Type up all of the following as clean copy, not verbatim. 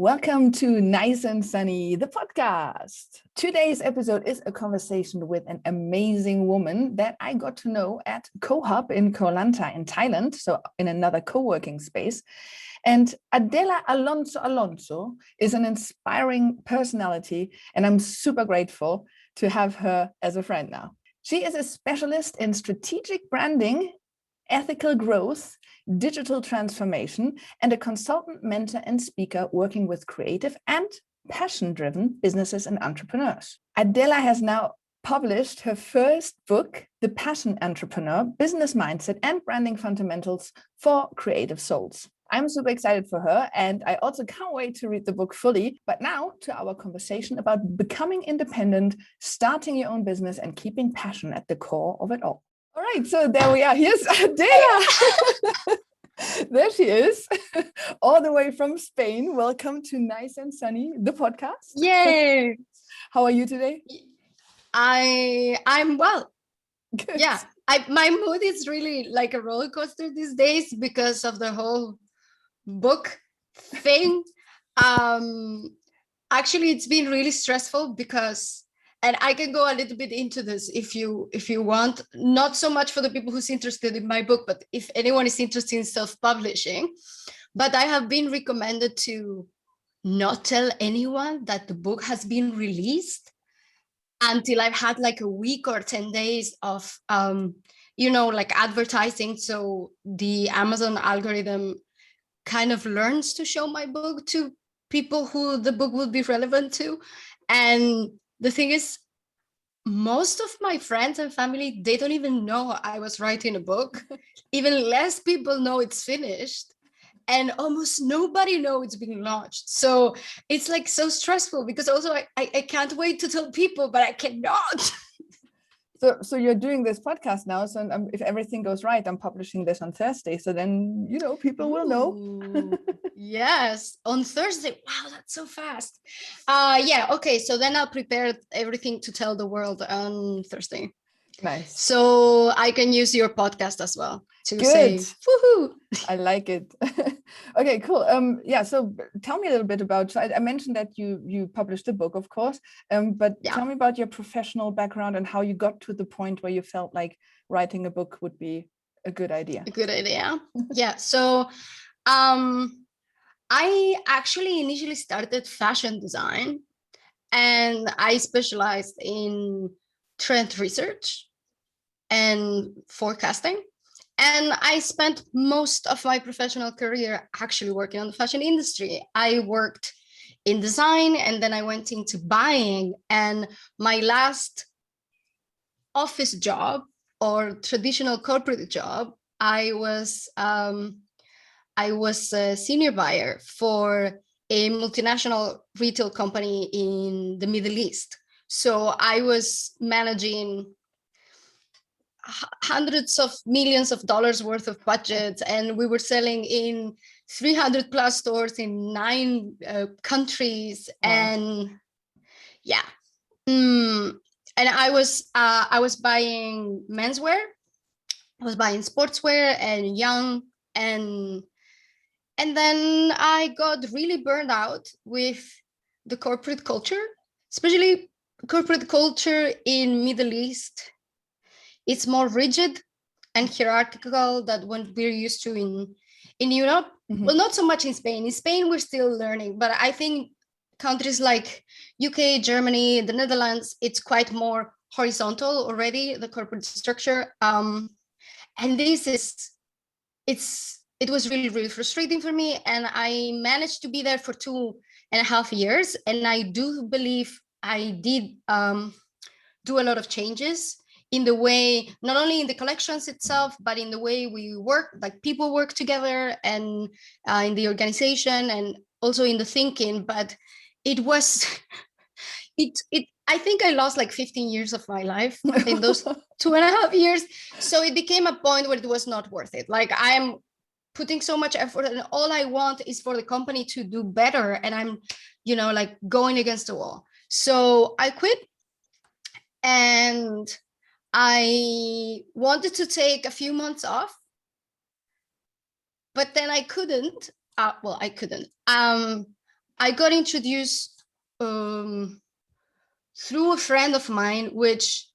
Welcome to Nice and Sunny, the podcast. Today's episode is a conversation with an amazing woman that I got to know at Co-Hub in Koh Lanta in Thailand, so in another co-working space. And Adela Alonso Alonso is an inspiring personality, and I'm super grateful to have her as a friend now. She is a specialist in strategic branding, ethical growth, digital transformation, and a consultant, mentor, and speaker working with creative and passion-driven businesses and entrepreneurs. Adela has now published her first book, The Passion Entrepreneur, Business Mindset and Branding Fundamentals for Creative Souls. I'm super excited for her, and I also can't wait to read the book fully. But now to our conversation about becoming independent, starting your own business, and keeping passion at the core of it all. All right, so there we are. Here's Adela. There she is, all the way from Spain. Welcome to Nice and Sunny, the podcast. Yay! How are you today? I'm well. Good. Yeah, my mood is really like a roller coaster these days because of the whole book thing. Actually, it's been really stressful because, and I can go a little bit into this if you want, not so much for the people who's interested in my book, but if anyone is interested in self-publishing. But I have been recommended to not tell anyone that the book has been released until I've had like a week or 10 days of, like advertising. So the Amazon algorithm kind of learns to show my book to people who the book would be relevant to. And the thing is, most of my friends and family, they don't even know I was writing a book. Even less people know it's finished. And almost nobody knows it's being launched. So it's like so stressful because also I can't wait to tell people, but I cannot. So you're doing this podcast now. So if everything goes right, I'm publishing this on Thursday. So then, people will know. Yes, on Thursday. Wow, that's so fast. Yeah, okay. So then I'll prepare everything to tell the world on Thursday. Nice. So I can use your podcast as well to Good. say, woohoo. I like it. Okay, cool. So tell me a little bit about, I mentioned that you published a book, of course, but Yeah. Tell me about your professional background and how you got to the point where you felt like writing a book would be a good idea. A good idea. Yeah. So I actually initially started fashion design, and I specialized in trend research and forecasting. And I spent most of my professional career actually working on the fashion industry. I worked in design, and then I went into buying. And my last office job or traditional corporate job, I was a senior buyer for a multinational retail company in the Middle East. So I was managing hundreds of millions of dollars worth of budgets, and we were selling in 300 plus stores in 9 countries. Wow. And yeah, and I was buying menswear, I was buying sportswear and young, and then I got really burned out with the corporate culture, especially corporate culture in Middle East. It's more rigid and hierarchical than what we're used to in Europe. Mm-hmm. Well, not so much in Spain. In Spain, we're still learning, but I think countries like UK, Germany, the Netherlands, it's quite more horizontal already, the corporate structure. And it was really, really frustrating for me. And I managed to be there for 2.5 years. And I do believe I did do a lot of changes in the way, not only in the collections itself, but in the way we work, like people work together, and in the organization, and also in the thinking. But it was, I think I lost like 15 years of my life in those 2.5 years. So it became a point where it was not worth it. Like, I am putting so much effort, and all I want is for the company to do better. And I'm, like going against the wall. So I quit, and I wanted to take a few months off, but then I couldn't. I couldn't. I got introduced through a friend of mine, which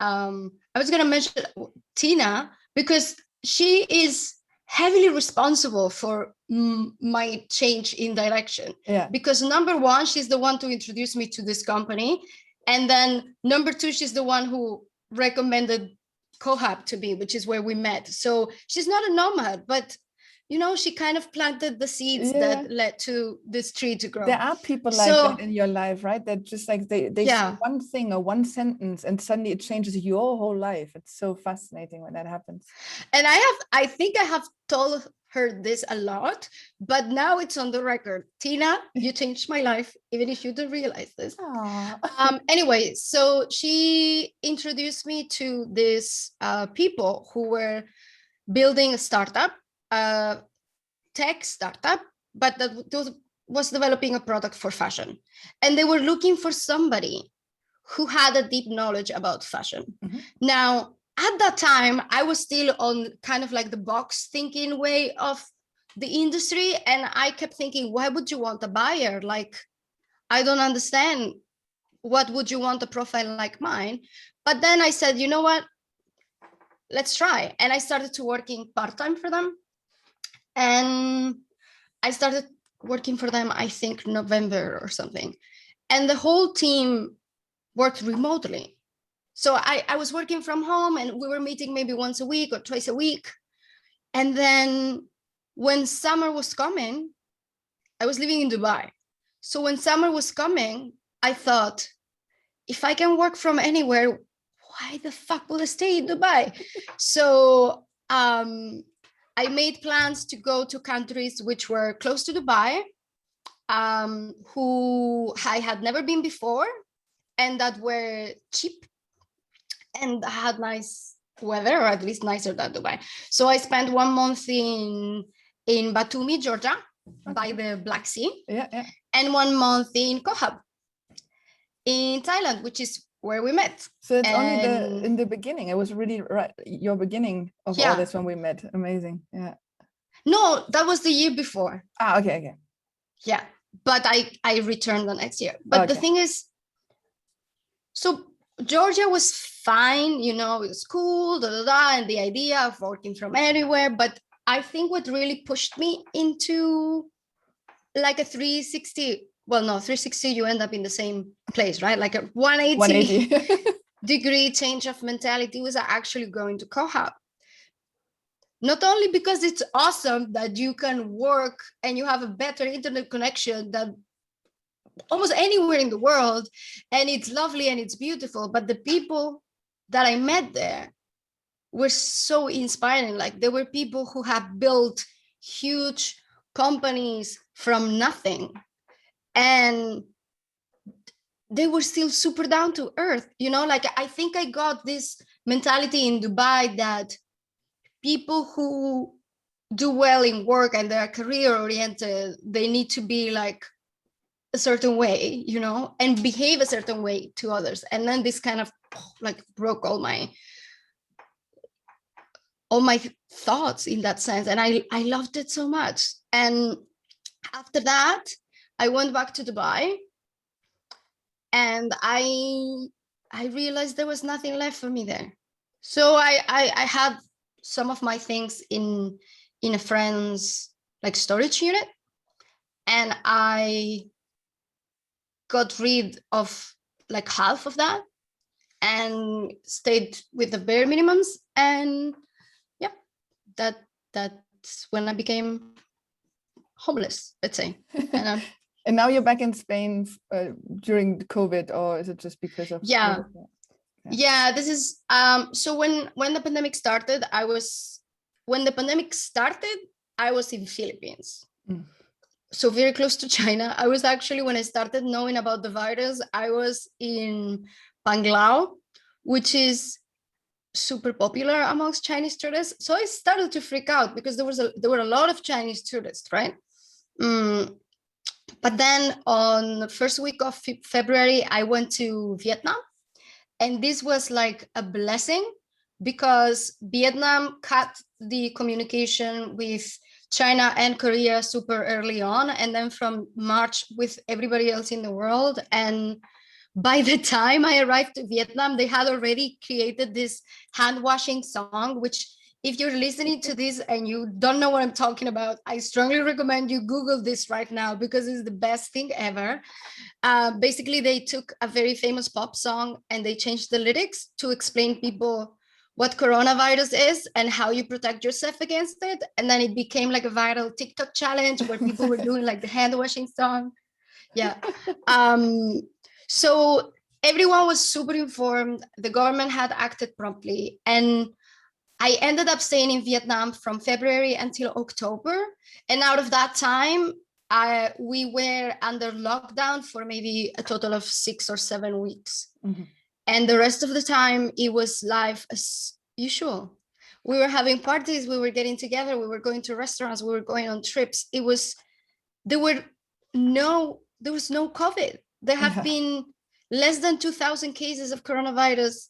I was going to mention Tina, because she is heavily responsible for my change in direction. Yeah. Because number one, she's the one to introduce me to this company. And then number two, she's the one who recommended Cohab to me, which is where we met. So she's not a nomad, but you know, she kind of planted the seeds that led to this tree to grow. There are people like that in your life, right? That just like they say one thing or one sentence and suddenly it changes your whole life. It's so fascinating when that happens. And I think I have told her this a lot, but now it's on the record. Tina, you changed my life, even if you don't realize this. Anyway, so she introduced me to these people who were building a startup, tech startup, but that was developing a product for fashion. And they were looking for somebody who had a deep knowledge about fashion. Mm-hmm. Now, at that time, I was still on kind of like the box thinking way of the industry. And I kept thinking, why would you want a buyer? Like, I don't understand. What would you want a profile like mine? But then I said, you know what? Let's try. And I started to working part-time for them. And I started working for them, I think November or something. And the whole team worked remotely. So I was working from home and we were meeting maybe once a week or twice a week. And then when summer was coming, I was living in Dubai. So when summer was coming, I thought, if I can work from anywhere, why the fuck will I stay in Dubai? So I made plans to go to countries which were close to Dubai, who I had never been before, and that were cheap and had nice weather, or at least nicer than Dubai. So I spent 1 month in Batumi, Georgia, by the Black Sea, and 1 month in Cohab, in Thailand, which is where we met. So it's only in the beginning. It was really your beginning of all this when we met. Amazing. Yeah. No, that was the year before. Okay. Yeah, but I returned the next year. But the thing is, so Georgia was fine, you know, it was cool, and the idea of working from anywhere. But I think what really pushed me into like a 360, well, no, 360, you end up in the same place, right? Like a 180 degree change of mentality was actually going to Cohab. Not only because it's awesome that you can work and you have a better internet connection than almost anywhere in the world, and it's lovely and it's beautiful, but the people that I met there were so inspiring. Like, there were people who have built huge companies from nothing, and they were still super down to earth, you know. Like, I think I got this mentality in Dubai that people who do well in work and they're career oriented, they need to be like a certain way, you know, and behave a certain way to others. And then this kind of like broke all my thoughts in that sense. And I loved it so much. And after that, I went back to Dubai, and I realized there was nothing left for me there. So I had some of my things in a friend's like storage unit, and I got rid of like half of that and stayed with the bare minimums. And yeah, that's when I became homeless, let's say. And and now you're back in Spain during COVID, or is it just because of COVID? Yeah, this is so when the pandemic started, I was in Philippines. So very close to China. I was actually, when I started knowing about the virus, I was in Panglao, which is super popular amongst Chinese tourists. So I started to freak out because there were a lot of Chinese tourists, right? But then on the first week of February, I went to Vietnam. And this was like a blessing, because Vietnam cut the communication with China and Korea super early on, and then from March with everybody else in the world. And by the time I arrived to Vietnam, they had already created this hand washing song, which if you're listening to this and you don't know what I'm talking about, I strongly recommend you Google this right now, because it's the best thing ever. Basically, they took a very famous pop song and they changed the lyrics to explain people what coronavirus is and how you protect yourself against it. And then it became like a viral TikTok challenge where people were doing like the hand washing song. Yeah. So everyone was super informed. The government had acted promptly. And I ended up staying in Vietnam from February until October. And out of that time, we were under lockdown for maybe a total of 6 or 7 weeks. Mm-hmm. And the rest of the time, it was life as usual. We were having parties, we were getting together, we were going to restaurants, we were going on trips. There was no COVID. There have been less than 2,000 cases of coronavirus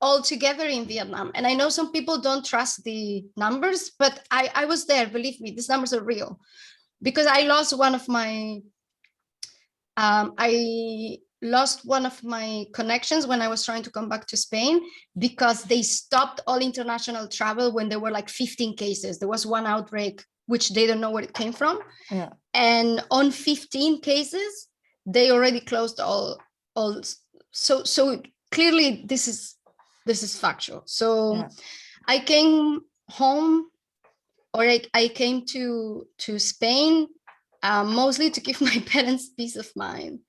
altogether in Vietnam. And I know some people don't trust the numbers, but I was there, believe me, these numbers are real. Because I lost one of my connections when I was trying to come back to Spain, because they stopped all international travel when there were like 15 cases. There was one outbreak, which they don't know where it came from. Yeah. And on 15 cases, they already closed all. So clearly this is factual. So yeah. I came home, or I came to Spain, mostly to give my parents peace of mind,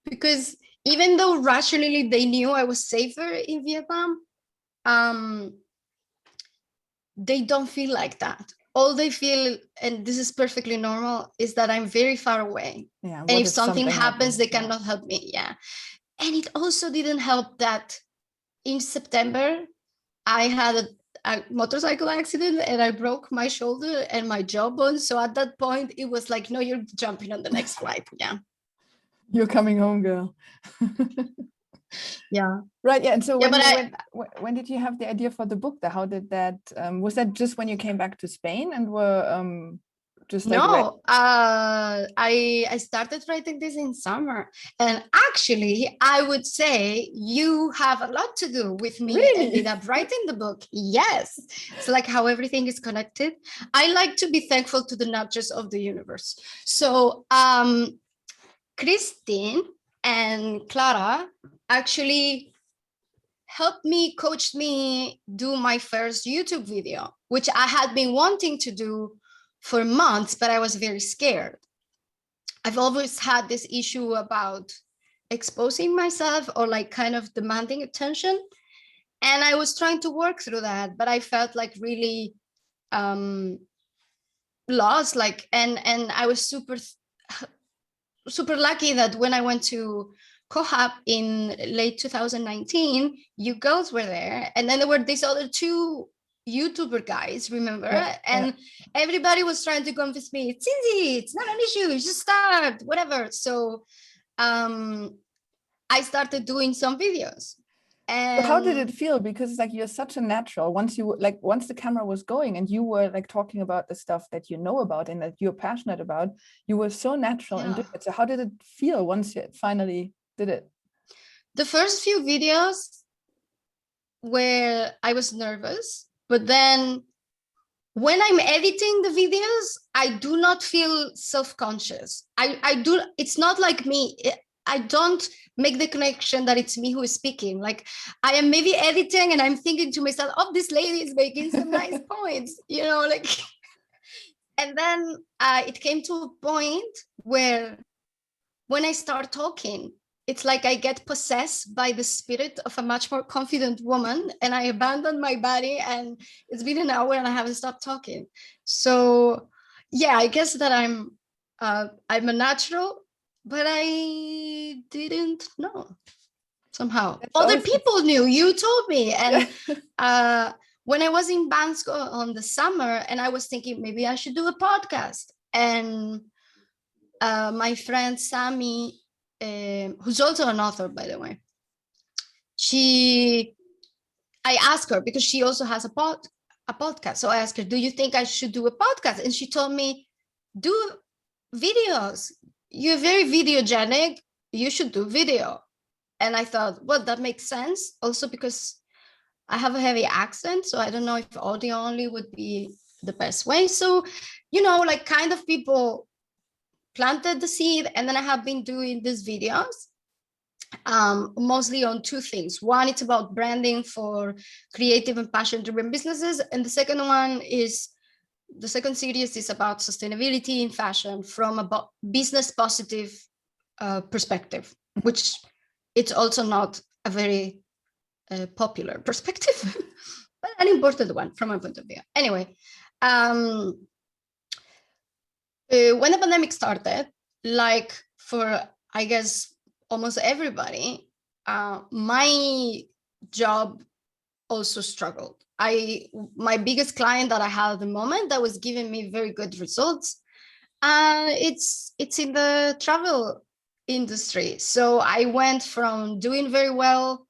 because even though rationally they knew I was safer in Vietnam, they don't feel like that. All they feel, and this is perfectly normal, is that I'm very far away. Yeah, and if something happens, they cannot help me. Yeah. And it also didn't help that in September, I had a motorcycle accident and I broke my shoulder and my jawbone. So at that point, it was like, no, you're jumping on the next flight. Yeah. You're coming home, girl. Yeah. Right. Yeah. And so when did you have the idea for the book? How did that, was that just when you came back to Spain and were just like... No, I started writing this in summer. And actually, I would say you have a lot to do with me ending up writing the book. Yes. It's like how everything is connected. I like to be thankful to the nudges of the universe. So Christine and Clara actually helped me, coached me do my first YouTube video, which I had been wanting to do for months, but I was very scared. I've always had this issue about exposing myself or like kind of demanding attention. And I was trying to work through that, but I felt like really lost, like, and I was super lucky that when I went to COHAP in late 2019, you girls were there. And then there were these other two YouTuber guys, remember? Yeah, and everybody was trying to convince me, it's easy, it's not an issue, you just start, whatever. So I started doing some videos. And so how did it feel? Because it's like you're such a natural. Once the camera was going and you were like talking about the stuff that you know about and that you're passionate about, you were so natural in doing it. So how did it feel once you finally did it? The first few videos where I was nervous, but then when I'm editing the videos, I do not feel self-conscious. I do, it's not like me. I don't make the connection that it's me who is speaking. Like I am maybe editing and I'm thinking to myself, oh, this lady is making some nice points, you know, like, and then it came to a point where when I start talking, it's like I get possessed by the spirit of a much more confident woman and I abandon my body, and it's been an hour and I haven't stopped talking. So yeah, I guess that I'm a natural, but I didn't know somehow. Other people knew, you told me. And when I was in Bansko on the summer and I was thinking maybe I should do a podcast, and my friend Sammy, who's also an author, by the way, I asked her, because she also has a a podcast. So I asked her, do you think I should do a podcast? And she told me, do videos. You're very videogenic. You should do video. And I thought, well, that makes sense. Also because I have a heavy accent, so I don't know if audio only would be the best way. So, like kind of people planted the seed, and then I have been doing these videos mostly on two things. One, it's about branding for creative and passion-driven businesses. And the second series is about sustainability in fashion from a business positive perspective, which it's also not a very popular perspective, but an important one from my point of view. Anyway, when the pandemic started, like for, I guess, almost everybody, my job also struggled. My biggest client that I had at the moment that was giving me very good results, it's in the travel industry. So I went from doing very well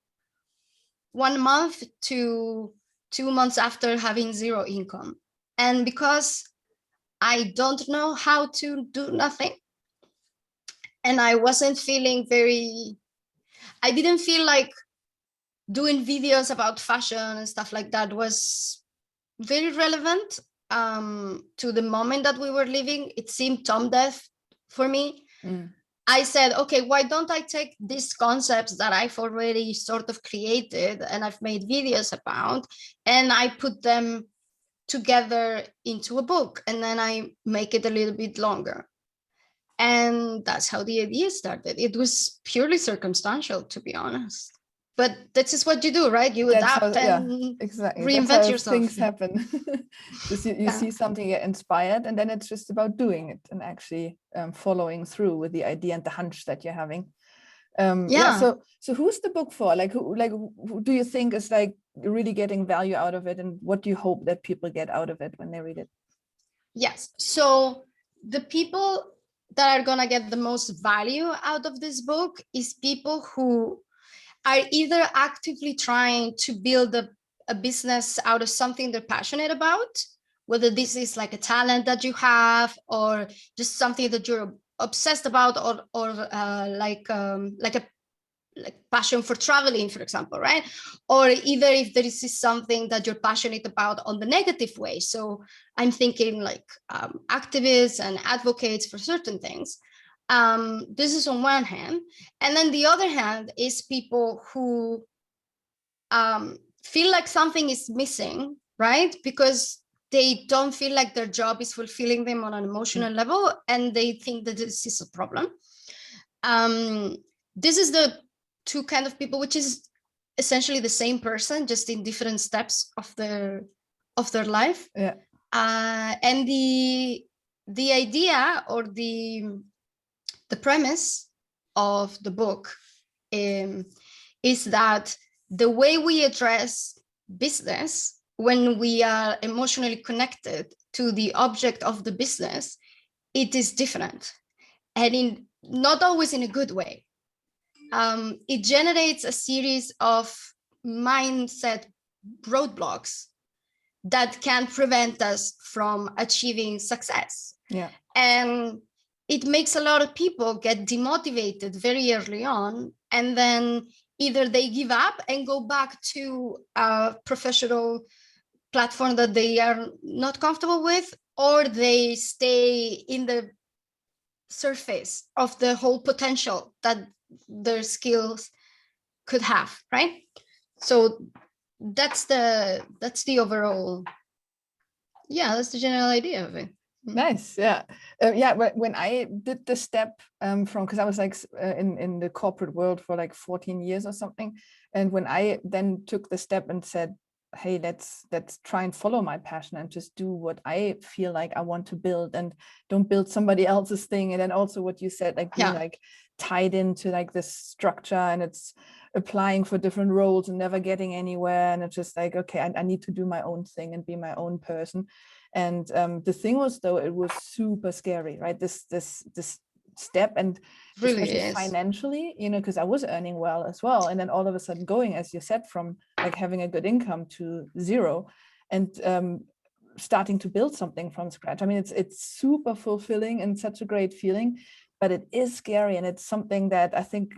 1 month to 2 months after having zero income. And because I don't know how to do nothing, and I wasn't feeling I didn't feel like doing videos about fashion and stuff like that was very relevant to the moment that we were living. It seemed tone deaf for me. I said, okay, why don't I take these concepts that I've already sort of created and I've made videos about, and I put them together into a book, and then I make it a little bit longer. And that's how the idea started. It was purely circumstantial, to be honest. But this is what you do, right? You adapt and exactly. reinvent That's how yourself. Things happen. Just you see something, get inspired, and then it's just about doing it and actually following through with the idea and the hunch that you're having. So who's the book for? Who do you think is like really getting value out of it, and what do you hope that people get out of it when they read it? Yes. So the people that are gonna get the most value out of this book is people who are either actively trying to build a business out of something they're passionate about, whether this is like a talent that you have or just something that you're obsessed about, or like passion for traveling, for example, right? Or either if there is something that you're passionate about on the negative way. So I'm thinking like activists and advocates for certain things. This is on one hand. And then the other hand is people who feel like something is missing, right? Because they don't feel like their job is fulfilling them on an emotional level, and they think that this is a problem. This is the two kind of people, which is essentially the same person, just in different steps of their life. And the idea or the premise of the book is that the way we address business when we are emotionally connected to the object of the business, it is different, and not always in a good way. It generates a series of mindset roadblocks that can prevent us from achieving success. And it makes a lot of people get demotivated very early on, and then either they give up and go back to a professional platform that they are not comfortable with, or they stay in the surface of the whole potential that their skills could have, right? So that's the overall, that's the general idea of it. Nice. When I did the step because I was like in the corporate world for like 14 years or something, and when I then took the step and said, hey, let's try and follow my passion and just do what I feel like I want to build, and don't build somebody else's thing. And then also what you said, like being like tied into like this structure, and it's applying for different roles and never getting anywhere, and it's just like, okay, I need to do my own thing and be my own person. And the thing was, though, it was super scary, right? This step, and really especially financially, because I was earning well as well, and then all of a sudden going, as you said, from like having a good income to zero. and starting to build something from scratch. I mean, it's super fulfilling and such a great feeling, but it is scary. And it's something that I think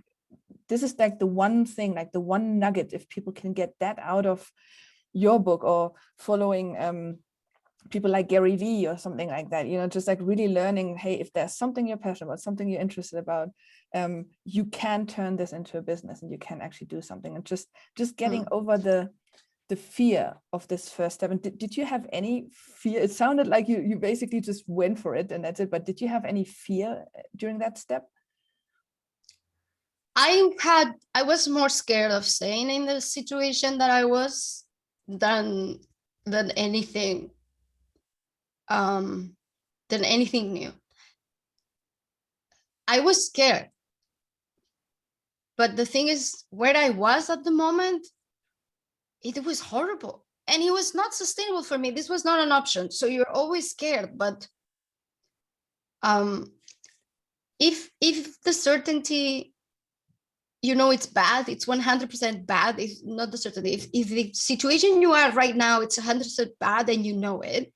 this is like the one thing, like the one nugget, if people can get that out of your book, or following people like Gary Vee or something like that, you know, just like really learning, hey, if there's something you're passionate about, something you're interested about, you can turn this into a business and you can actually do something. And just getting over the fear of this first step. And did you have any fear? It sounded like you basically just went for it and that's it, but did you have any fear during that step? I was more scared of staying in the situation that I was than anything new. I was scared, but the thing is, where I was at the moment, it was horrible and it was not sustainable for me. This was not an option. So you're always scared, but if the certainty, you know, it's bad, it's 100% bad, it's not the certainty. If the situation you are right now, it's 100% bad and you know it,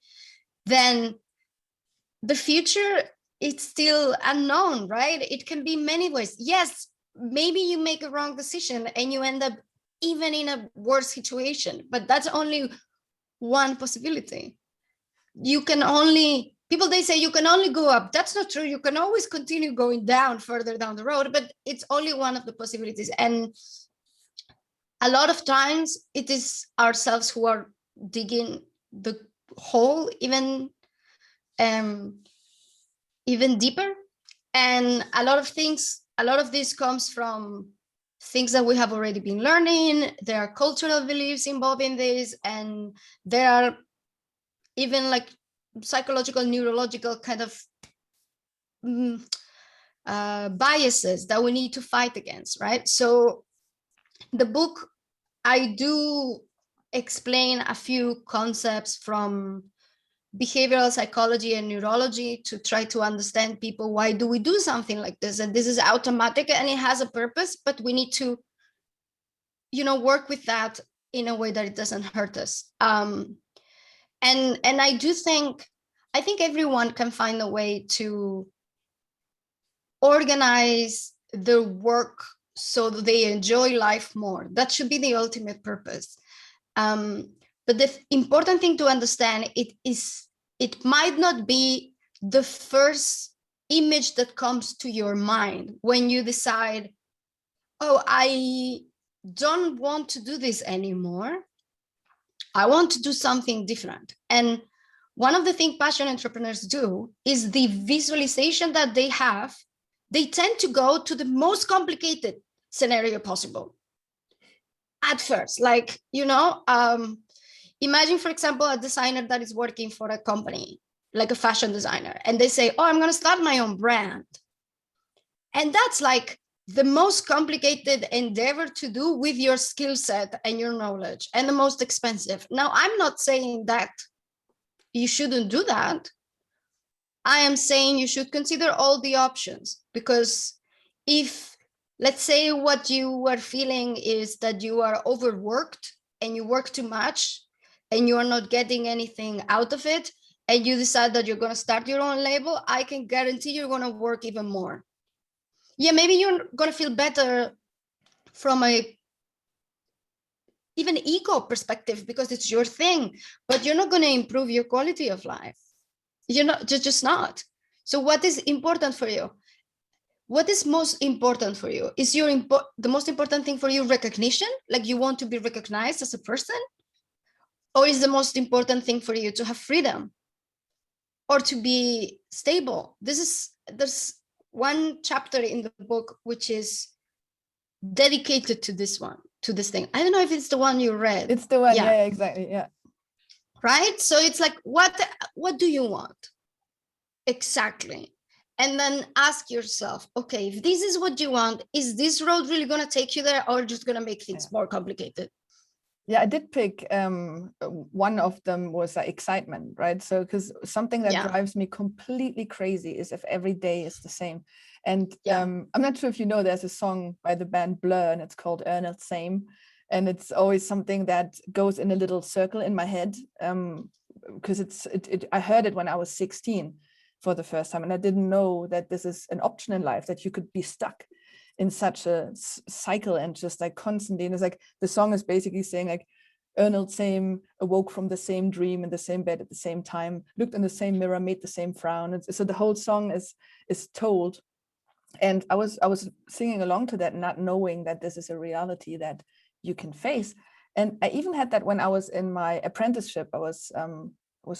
then the future, it's still unknown, right? It can be many ways. Yes, maybe you make a wrong decision and you end up even in a worse situation, but that's only one possibility. You can only, people, they say you can only go up. That's not true. You can always continue going down, further down the road, but it's only one of the possibilities. And a lot of times it is ourselves who are digging the hole even deeper. And a lot of this comes from things that we have already been learning. There are cultural beliefs involved in this, and there are even like psychological, neurological kind of biases that we need to fight against, right? So the book, I do explain a few concepts from behavioral psychology and neurology to try to understand people. Why do we do something like this? And this is automatic and it has a purpose, but we need to, you know, work with that in a way that it doesn't hurt us. And I think everyone can find a way to organize their work so that they enjoy life more. That should be the ultimate purpose. But the important thing to understand, it might not be the first image that comes to your mind when you decide, oh, I don't want to do this anymore. I want to do something different. And one of the things passion entrepreneurs do is the visualization that they have. They tend to go to the most complicated scenario possible at first. Like, you know, imagine, for example, a designer that is working for a company, like a fashion designer, and they say, oh, I'm going to start my own brand. And that's like the most complicated endeavor to do with your skill set and your knowledge, and the most expensive. Now, I'm not saying that you shouldn't do that. I am saying you should consider all the options, because if, let's say, what you are feeling is that you are overworked and you work too much and you are not getting anything out of it, and you decide that you're going to start your own label, I can guarantee you're going to work even more. Yeah, maybe you're going to feel better from a even ego perspective because it's your thing, but you're not going to improve your quality of life. You're not, just not. So what is important for you? What is most important for you? Is the most important thing for you recognition? Like you want to be recognized as a person? Or is the most important thing for you to have freedom or to be stable? There's one chapter in the book which is dedicated to this thing. I don't know if it's the one you read. It's the one, yeah, exactly, yeah. Right? So it's like, what do you want? Exactly. And then ask yourself, okay, if this is what you want, is this road really going to take you there, or just going to make things more complicated? Yeah, I did pick one of them was excitement, right? So because something that drives me completely crazy is if every day is the same. And I'm not sure if you know, there's a song by the band Blur and it's called Earn It Same. And it's always something that goes in a little circle in my head, because I heard it when I was 16 for the first time, and I didn't know that this is an option in life, that you could be stuck in such a cycle and just like constantly. And it's like the song is basically saying like, Ernald same awoke from the same dream in the same bed at the same time, looked in the same mirror, made the same frown. And so the whole song is told. And I was singing along to that, not knowing that this is a reality that you can face. And I even had that when I was in my apprenticeship. I was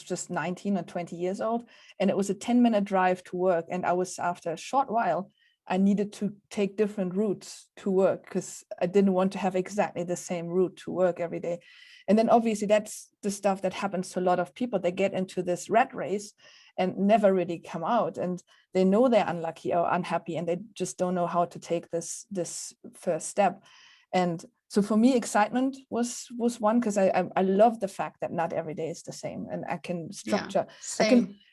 just 19 or 20 years old, and it was a 10-minute drive to work. And I was, after a short while, I needed to take different routes to work because I didn't want to have exactly the same route to work every day. And then obviously that's the stuff that happens to a lot of people. They get into this rat race and never really come out, and they know they're unlucky or unhappy, and they just don't know how to take this first step. And so for me, excitement was one, because I love the fact that not every day is the same, and I can structure.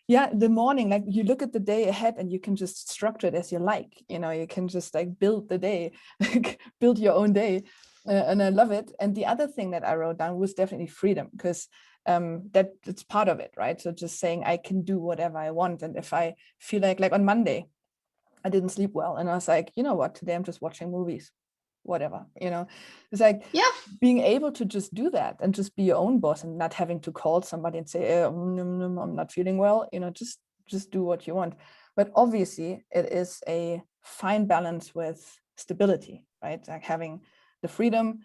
The morning, like you look at the day ahead and you can just structure it as you like. You can just like build the day, build your own day, and I love it. And the other thing that I wrote down was definitely freedom, because it's part of it, right? So just saying I can do whatever I want, and if I feel like on Monday, I didn't sleep well, and I was like, you know what, today I'm just watching movies. Whatever, it's like being able to just do that and just be your own boss, and not having to call somebody and say, I'm not feeling well, just do what you want. But obviously it is a fine balance with stability, right? Like having the freedom,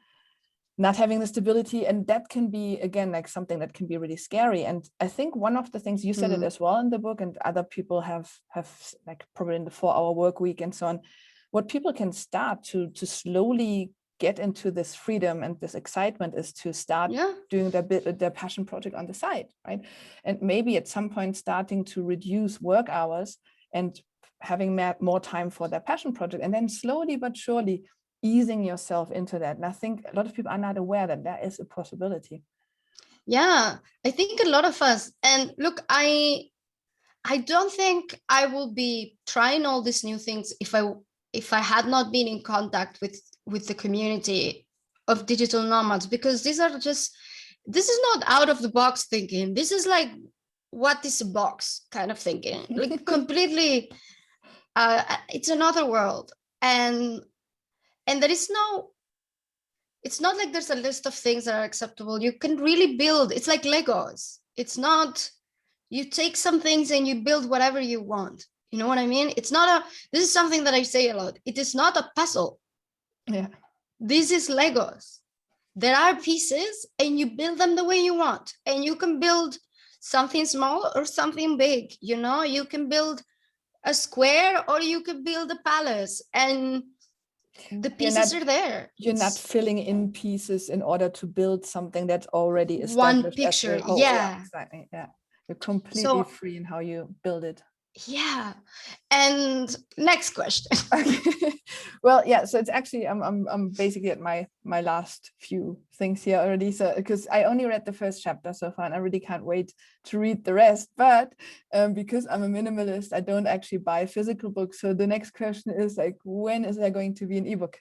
not having the stability, and that can be, again, like something that can be really scary. And I think one of the things, you said it as well in the book, and other people have like probably in the 4-hour work week and so on, what people can start to slowly get into this freedom and this excitement is to start doing their passion project on the side, right? And maybe at some point starting to reduce work hours and having more time for their passion project, and then slowly but surely easing yourself into that. And I think a lot of people are not aware that that is a possibility. Yeah, I think a lot of us, and look, I don't think I will be trying all these new things if I had not been in contact with the community of digital nomads, because this is not out of the box thinking. This is like, what is a box kind of thinking, like completely, it's another world. And there is it's not like there's a list of things that are acceptable. You can really build, it's like Legos. It's not, you take some things and you build whatever you want. You know what I mean? It's not this is something that I say a lot. It is not a puzzle. Yeah. This is Legos. There are pieces and you build them the way you want. And you can build something small or something big. You can build a square or you can build a palace, and the pieces are there. You're not filling in pieces in order to build something that's already established. One picture. As a whole. Yeah, exactly. Yeah. You're completely free in how you build it. Yeah. And next question. Okay. Well, yeah. So it's actually I'm basically at my last few things here already. So because I only read the first chapter so far, and I really can't wait to read the rest. But because I'm a minimalist, I don't actually buy physical books. So the next question is like, when is there going to be an ebook?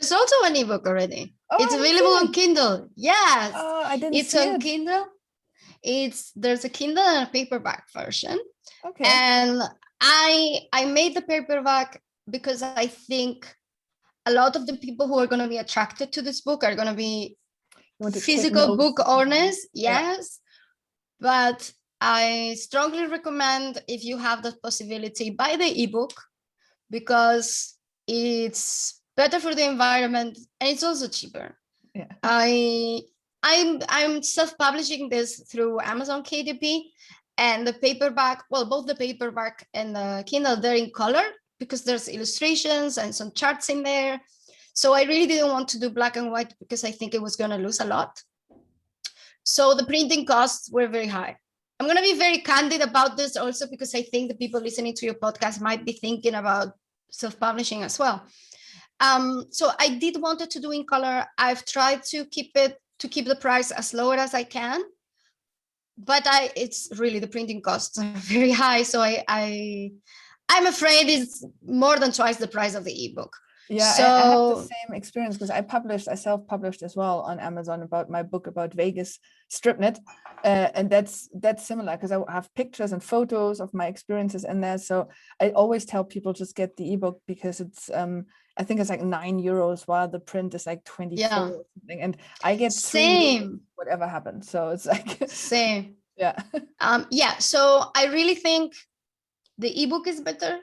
There's also an ebook already. It's available on Kindle. Yes. Oh, I didn't. It's on Kindle. There's a Kindle and a paperback version. Okay. And I made the paperback because I think a lot of the people who are going to be attracted to this book are going to be physical book owners. Yes. But I strongly recommend, if you have the possibility, buy the ebook, because it's better for the environment and it's also cheaper. Yeah. I'm self-publishing this through Amazon KDP, and the paperback, well, both the paperback and the Kindle, they're in color because there's illustrations and some charts in there. So I really didn't want to do black and white because I think it was going to lose a lot. So the printing costs were very high. I'm going to be very candid about this also, because I think the people listening to your podcast might be thinking about self-publishing as well. So I did wanted to do in color. I've tried to keep the price as low as I can, but it's really, the printing costs are very high. So I'm afraid it's more than twice the price of the ebook. Yeah, I have the So same experience because I self-published as well on Amazon about my book about Vegas StripNet, and that's similar because I have pictures and photos of my experiences in there. So I always tell people just get the ebook because it's I think it's like €9 while the print is like 24 yeah, or something, and I get 3 years same, whatever happens. So it's like same. yeah. Yeah, so I really think the ebook is better.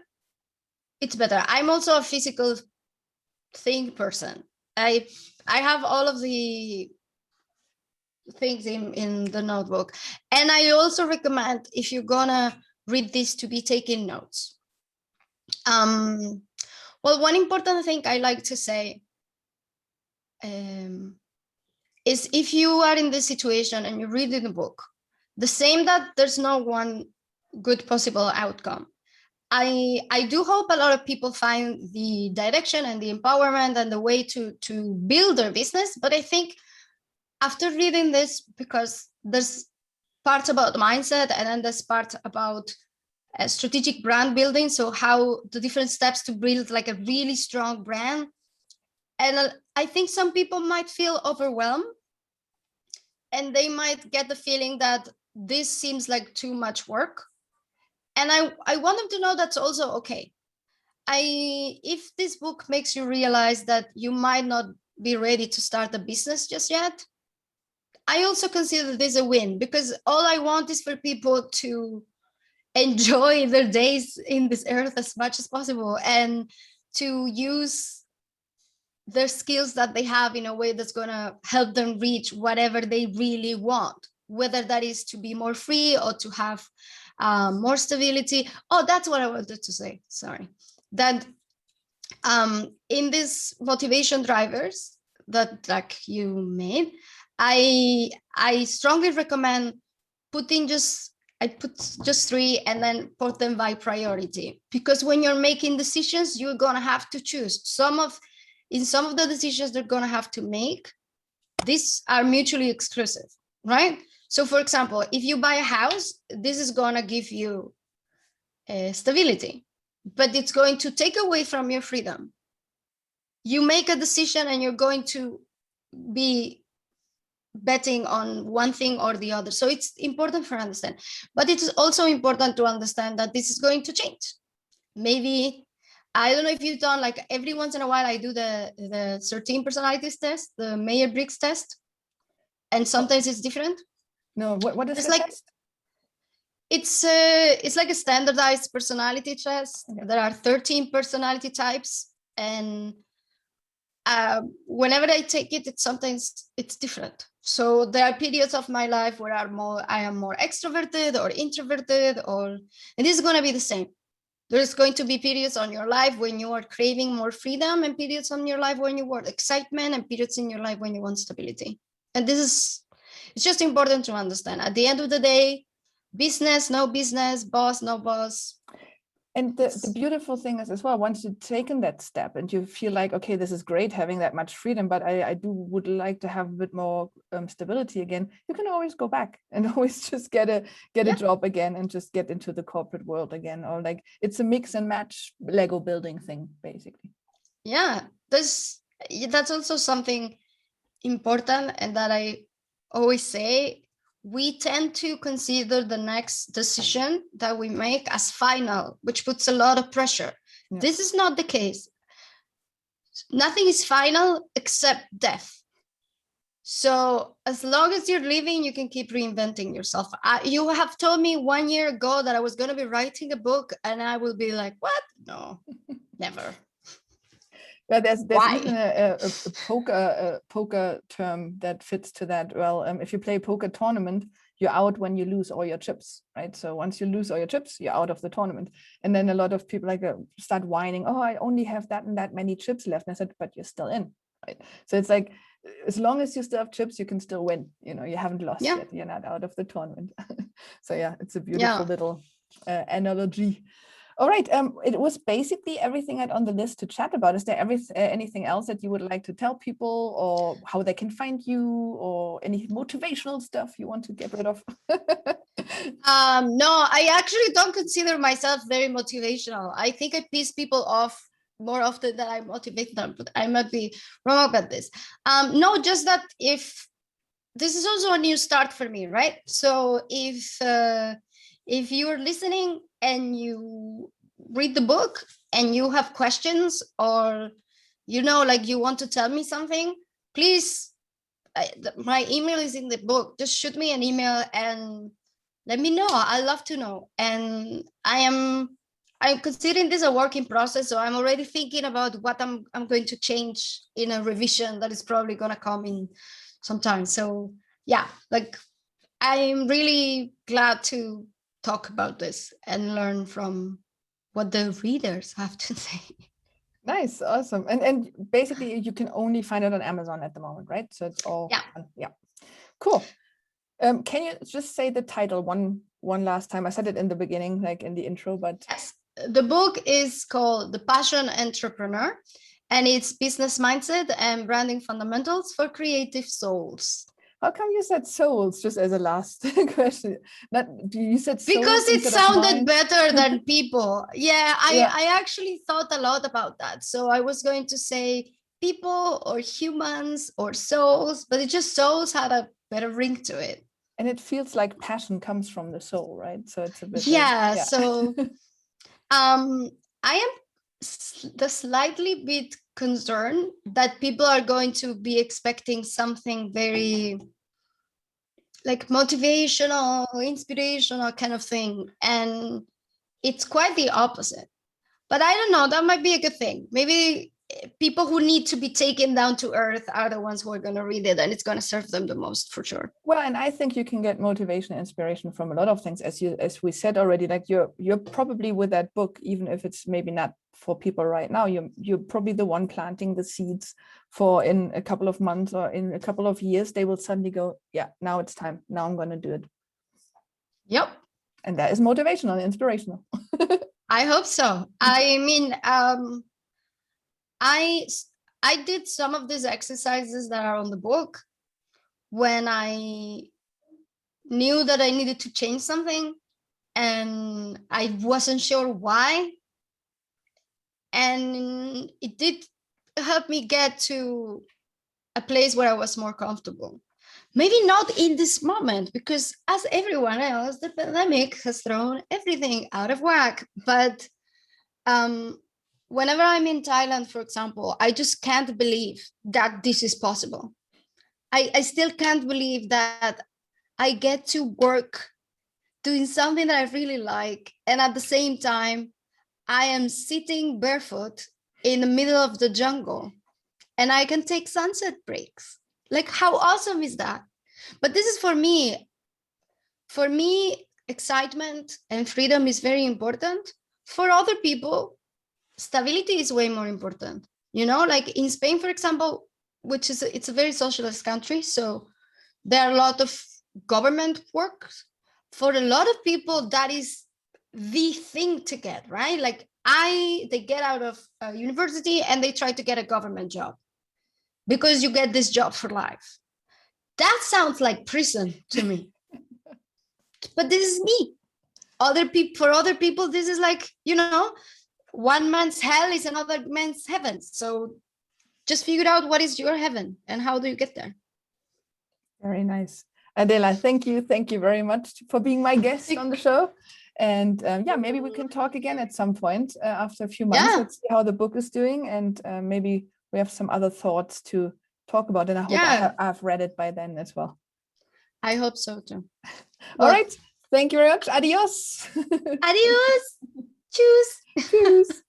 It's better. I'm also a physical thing person. I have all of the things in the notebook, and I also recommend, if you're gonna read this, to be taking notes. Well, one important thing I like to say is, if you are in this situation and you're reading the book, the same that there's no one good possible outcome. I do hope a lot of people find the direction and the empowerment and the way to build their business. But I think after reading this, because there's parts about mindset and then there's part about strategic brand building. So how the different steps to build like a really strong brand. And I think some people might feel overwhelmed, and they might get the feeling that this seems like too much work. And I want them to know that's also okay. If this book makes you realize that you might not be ready to start a business just yet, I also consider this a win, because all I want is for people to enjoy their days in this earth as much as possible, and to use their skills that they have in a way that's going to help them reach whatever they really want, whether that is to be more free or to have more stability. Oh, that's what I wanted to say. Sorry. That in these motivation drivers that like you made, I strongly recommend putting I put just 3 and then put them by priority, because when you're making decisions, you're gonna have to choose. In some of the decisions they're gonna have to make, these are mutually exclusive, right? So for example, if you buy a house, this is gonna give you stability, but it's going to take away from your freedom. You make a decision and you're going to be betting on one thing or the other. So it's important for understand, but it's also important to understand that this is going to change. Maybe, I don't know if you've done, like every once in a while I do the 13 personalities test, the Myers-Briggs test, and sometimes it's different. No, what is It's the like test? it's like a standardized personality test. Okay. There are 13 personality types, and whenever I take it, it's different. So there are periods of my life where I am more extroverted or introverted, and this is going to be the same. There's going to be periods on your life when you are craving more freedom, and periods on your life when you want excitement, and periods in your life when you want stability. And it's just important to understand. At the end of the day, business, no business, boss, no boss. And the beautiful thing is as well, once you've taken that step and you feel like, okay, this is great having that much freedom, but I would like to have a bit more stability again, you can always go back and always just get a job again and just get into the corporate world again. Or like, it's a mix and match Lego building thing, basically. Yeah, that's also something important, and that I always say. We tend to consider the next decision that we make as final, which puts a lot of pressure. Yeah. This is not the case. Nothing is final except death. So as long as you're living, you can keep reinventing yourself. You have told me 1 year ago that I was going to be writing a book, and I will be like, what? No, never. Well, there's even a poker term that fits to that. Well, if you play a poker tournament, you're out when you lose all your chips, right? So once you lose all your chips, you're out of the tournament. And then a lot of people start whining, oh, I only have that and that many chips left. And I said, but you're still in, right? So it's like, as long as you still have chips, you can still win. You haven't lost yet. You're not out of the tournament. So yeah, it's a beautiful little analogy. All right. It was basically everything I had on the list to chat about. Is there anything else that you would like to tell people, or how they can find you, or any motivational stuff you want to get rid of? No, I actually don't consider myself very motivational. I think I piss people off more often than I motivate them, but I might be wrong about this. No, just that if this is also a new start for me, right? So if you're listening and you read the book and you have questions, or like you want to tell me something, please, my email is in the book. Just shoot me an email and let me know. I love to know. And I'm considering this a working process, so I'm already thinking about what I'm going to change in a revision that is probably gonna come in sometime. So yeah, like I'm really glad to talk about this and learn from what the readers have to say. Nice, awesome. And basically you can only find it on Amazon at the moment, right? So it's all yeah. Cool. Can you just say the title one last time? I said it in the beginning, like in the intro, but yes, the book is called The Passion Entrepreneur, and it's business mindset and branding fundamentals for creative souls. How come you said souls just as a last question? You said souls because it sounded better than people. I actually thought a lot about that. So I was going to say people or humans or souls, but it just souls had a better ring to it. And it feels like passion comes from the soul, right? So it's a bit so I am the slightly bit concerned that people are going to be expecting something very like motivational, inspirational kind of thing. And it's quite the opposite. But I don't know, that might be a good thing. Maybe people who need to be taken down to earth are the ones who are going to read it, and it's going to serve them the most, for sure. Well, and I think you can get motivation and inspiration from a lot of things, as we said already. Like you're probably with that book, even if it's maybe not for people right now, you're probably the one planting the seeds for in a couple of months or in a couple of years, they will suddenly go, yeah, now it's time. Now I'm going to do it. Yep. And that is motivational and inspirational. I hope so. I mean, I did some of these exercises that are on the book when I knew that I needed to change something and I wasn't sure why. And it did help me get to a place where I was more comfortable. Maybe not in this moment, because as everyone else, the pandemic has thrown everything out of whack. But whenever I'm in Thailand, for example, I just can't believe that this is possible. I still can't believe that I get to work doing something that I really like. And at the same time, I am sitting barefoot in the middle of the jungle and I can take sunset breaks. Like, how awesome is that? But this is for me. For me, excitement and freedom is very important. For other people, stability is way more important. Like in Spain, for example, which is it's a very socialist country. So there are a lot of government work. For a lot of people, that is the thing to get, right? Like they get out of university and they try to get a government job because you get this job for life. That sounds like prison to me. But this is me. For other people, this is like, one man's hell is another man's heaven. So just figure out what is your heaven and how do you get there. Very nice. Adela, thank you. Thank you very much for being my guest on the show. And maybe we can talk again at some point after a few months. Yeah. Let's see how the book is doing. And maybe we have some other thoughts to talk about. And I hope I've read it by then as well. I hope so too. All right. Thank you very much. Adios. Adios. Tschüss. Tschüss.